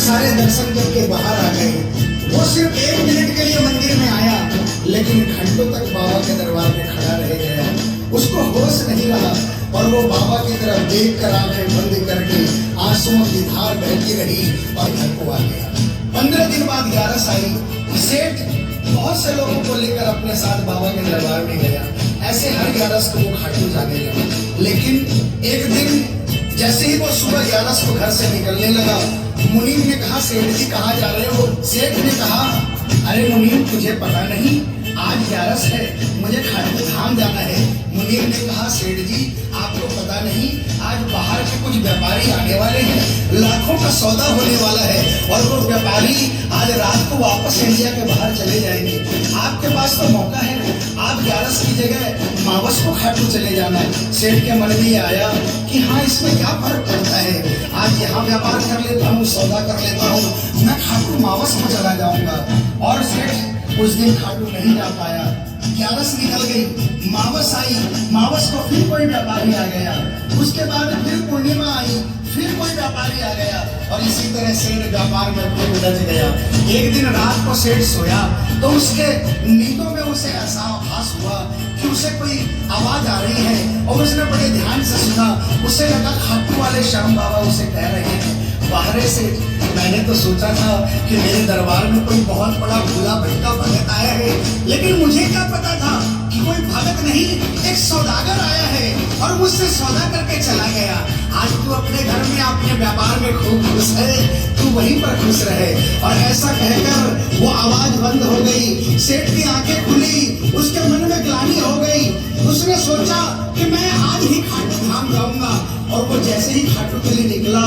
सारे दर्शन करके बाहर आ गए। वो सिर्फ 1 मिनट के लिए मंदिर में आया, लेकिन घंटों तक बाबा के दरबार में खड़ा रह गया। उसको होश नहीं रहा और वो बाबा की तरफ देख कर आंखें बंद करके आंसुओं की धार बहती रही और घर को आ गया। 15 दिन बाद 11 आई। सेठ बहुत से लोगों को लेकर अपने साथ बाबा के दरबार में गया। ऐसे हर 11 को वो खाटू जाने लगा। लेकिन एक दिन जैसे ही वो सुबह 11 को घर से निकलने लगा, मुनीम ने कहा, सेठ जी कहाँ जा रहे हो? सेठ ने कहा, अरे मुनीम तुझे पता नहीं, आज 11 है, मुझे खाटू धाम जाना है। मुनीम ने कहा, सेठ जी आपको पता नहीं, आज बाहर के कुछ व्यापारी आने वाले हैं, लाखों का सौदा होने वाला है और वो व्यापारी आज रात को वापस इंडिया के बाहर चले जाएंगे। आपके पास तो मौका है, आप 11 की जगह मावस को खाटू चले जाना। सेठ के मन में ये आया कि हाँ, इसमें क्या फर्क पड़ता है, आज यहाँ व्यापार कर लेता हूँ, सौदा कर लेता हूँ, मैं खाटू मावस को चला जाऊंगा। और सेठ उस दिन खाटू नहीं जा पाया। 11 निकल गई, मावस आई, मावस को फिर कोई व्यापारी आ गया। उसके बाद फिर पूर्णिमा आई, फिर कोई व्यापारी आ गया और इसी तरह सेठ व्यापार में फिर उलझ गया। एक दिन रात को सेठ सोया तो उसके नींदों में उसे ऐसा आभास हुआ कि उसे कोई आवाज आ रही है और उसने बड़े ध्यान से सुना। उसे लगा खाटू वाले श्याम बाबा उसे कह रहे हैं, बाहर से मैंने तो सोचा था कि मेरे दरबार में कोई बहुत बड़ा भूला भटका भगत आया है, लेकिन मुझे क्या पता था कि कोई भगत नहीं, एक सौदागर आया है और मुझसे सौदा करके चला गया। आज तू अपने घर में अपने व्यापार में खूब खुश है, तू वहीं पर खुश रहे। और ऐसा कहकर वो आवाज बंद हो गई। सेठ की आंखें खुली, उसके मन में ग्लानि हो गई। उसने सोचा कि मैं आज ही खाटू धाम जाऊंगा और वो जैसे ही खाटू के लिए निकला,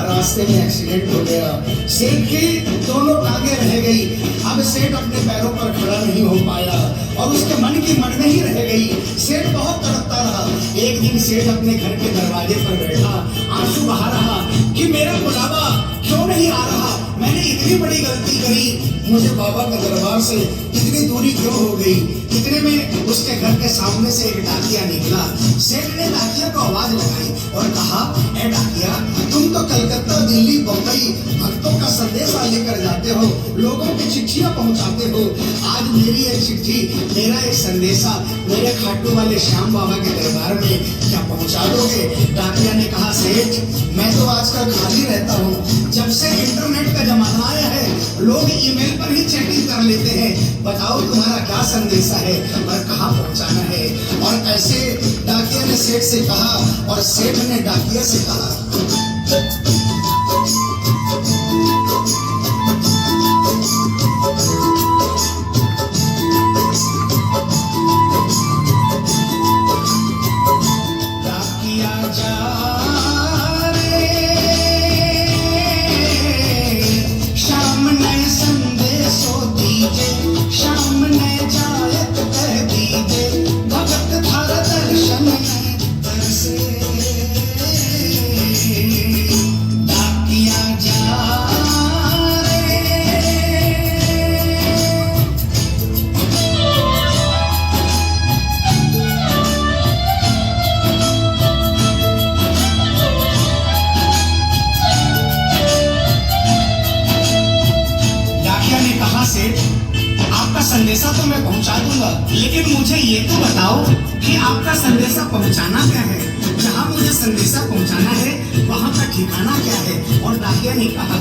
रास्ते में एक्सीडेंट हो गया। सेठ की दोनों टांगें रह गई। अब सेठ अपने पैरों पर खड़ा नहीं हो पाया और उसके मन की मन में ही रह गई। सेठ बहुत तड़पता रहा। एक दिन सेठ अपने घर के दरवाजे पर बैठा, आंसू बहा रहा कि मेरा बुलावा क्यों नहीं आ रहा, मैंने इतनी बड़ी गलती करी, मुझे बाबा के दरबार से इतनी दूरी क्यों हो गई। इतने में उसके घर के सामने से एक डाकिया निकला। सेठ ने डाकिया को आवाज लगाई और कहा, ए डाकिया, तुम तो कलकत्ता, दिल्ली, बम्बई भक्तों का संदेशा लेकर जाते हो, लोगों की चिट्ठियां पहुंचाते हो। आज मेरी एक चिट्ठी, मेरा एक संदेशा मेरे खाटू वाले श्याम बाबा के दरबार में क्या पहुंचा दोगे? डाकिया ने कहा, सेठ मैं तो आजकल खाली रहता हूँ, जब से इंटरनेट का जमाना आया है लोग ईमेल पर ही चैटिंग कर लेते हैं, बताओ तुम्हारा क्या संदेशा है और कहाँ पहुंचाना है। और ऐसे डाकिया ने सेठ से कहा और सेठ ने डाकिया से कहा। आपका संदेशा तो मैं पहुंचा दूंगा, लेकिन मुझे ये तो बताओ कि आपका संदेशा पहुंचाना क्या है, जहां मुझे संदेशा पहुंचाना है वहां का ठिकाना क्या है। और डाकिया ने कहा,